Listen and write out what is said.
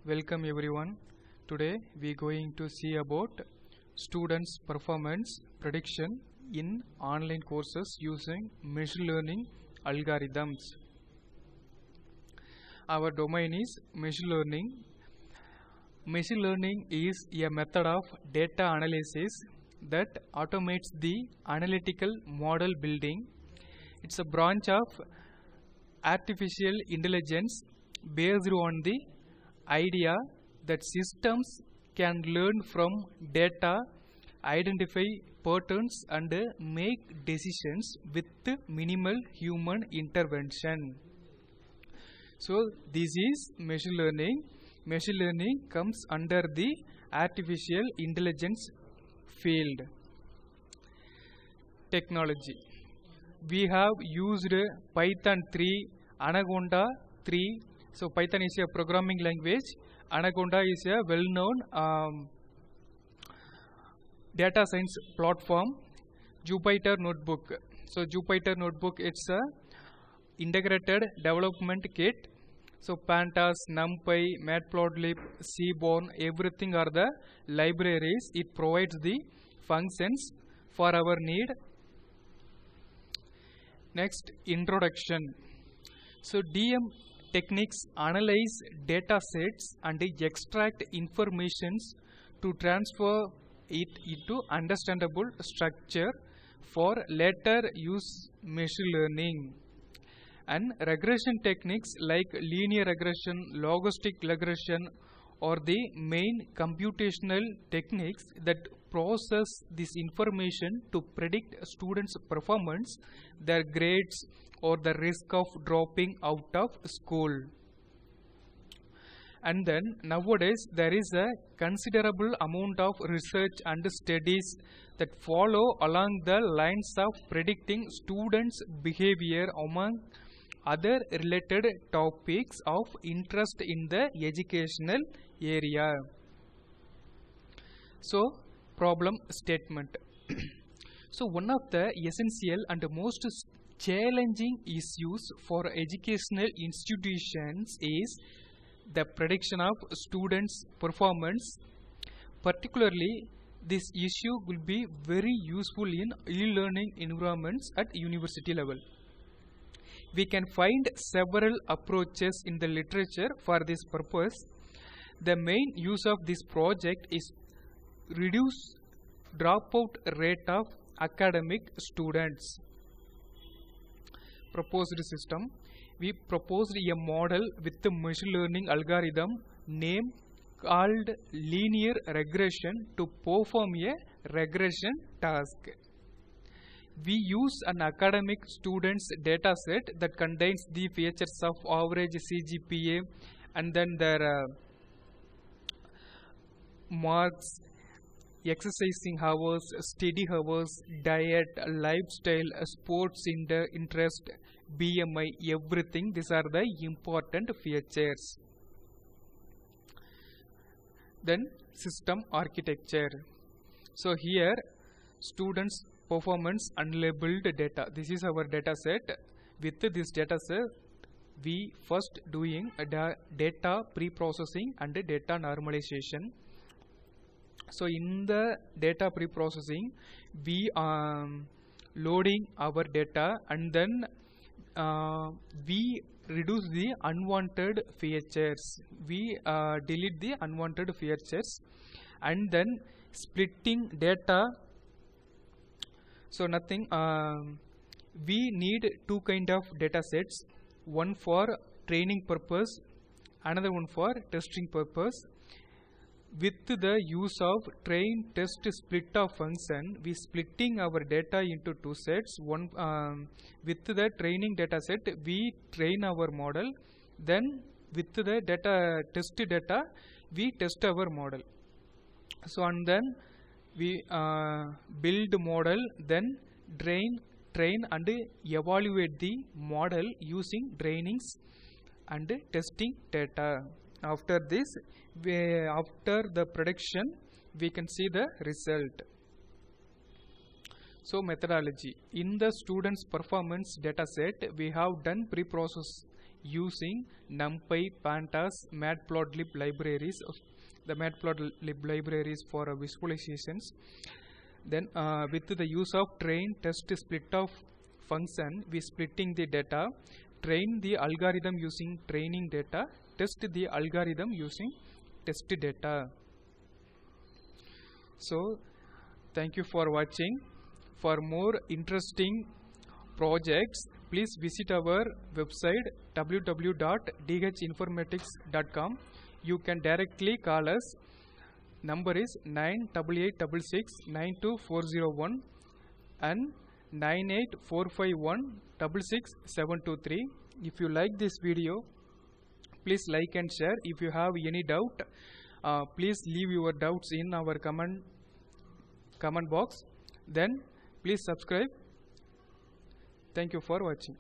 Welcome everyone. Today we going to see about students performance prediction in online courses using machine learning algorithms. Our domain is machine learning. Machine learning is a method of data analysis that automates the analytical model building. It's a branch of artificial intelligence based on the idea that systems can learn from data, identify patterns and make decisions with minimal human intervention. So this is machine learning. Machine learning comes under the artificial intelligence field. Technology. We have used Python 3, Anaconda 3. So Python is a programming language. Anaconda is a well-known data science platform. Jupyter Notebook. So Jupyter Notebook, it's a integrated development kit. So Pandas, NumPy, Matplotlib, Seaborn, everything are the libraries. It provides the functions for our need. Next, introduction. So DM techniques analyze data sets and extract informations to transfer it into understandable structure for later use machine learning. And regression techniques like linear regression, logistic regression are the main computational techniques that process this information to predict students' performance, their grades, or the risk of dropping out of school. And then nowadays there is a considerable amount of research and studies that follow along the lines of predicting students' behavior among other related topics of interest in the educational area. So, problem statement. So, one of the essential and most challenging issues for educational institutions is the prediction of students' performance. Particularly, this issue will be very useful in e-learning environments at university level. We can find several approaches in the literature for this purpose. The main use of this project is reduce dropout rate of academic students. Proposed system. We proposed a model with the machine learning algorithm name called linear regression to perform a regression task. We use an academic student's data set that contains the features of average CGPA and then their marks, exercising hours, study hours, diet, lifestyle, sports interest, BMI, everything. These are the important features. Then system architecture. So here students performance unlabeled data. This is our data set. With this data set, we first doing data pre-processing and data normalization. So in the data pre-processing, we are loading our data and then we reduce the unwanted features. We delete the unwanted features and then splitting data. So nothing. We need two kind of data sets. One for training purpose, another one for testing purpose. With the use of train test split of function, we splitting our data into two sets. One with the training data set, we train our model. Then with the test data, we test our model. So and then we build model, then train and evaluate the model using trainings and testing data. After this, after the prediction, we can see the result. So methodology. In the student's performance data set, we have done pre-process using NumPy, Pandas, Matplotlib libraries. The Matplotlib libraries for visualizations. Then with the use of train, test, split of function, we splitting the data, train the algorithm using training data, test the algorithm using test data. So thank you for watching. For more interesting projects, please visit our website www.dhinformatics.com. You can directly call us. Number is 98866 and 98451 If you like this video, please like and share. If you have any doubt, please leave your doubts in our comment box. Then please subscribe. Thank you for watching.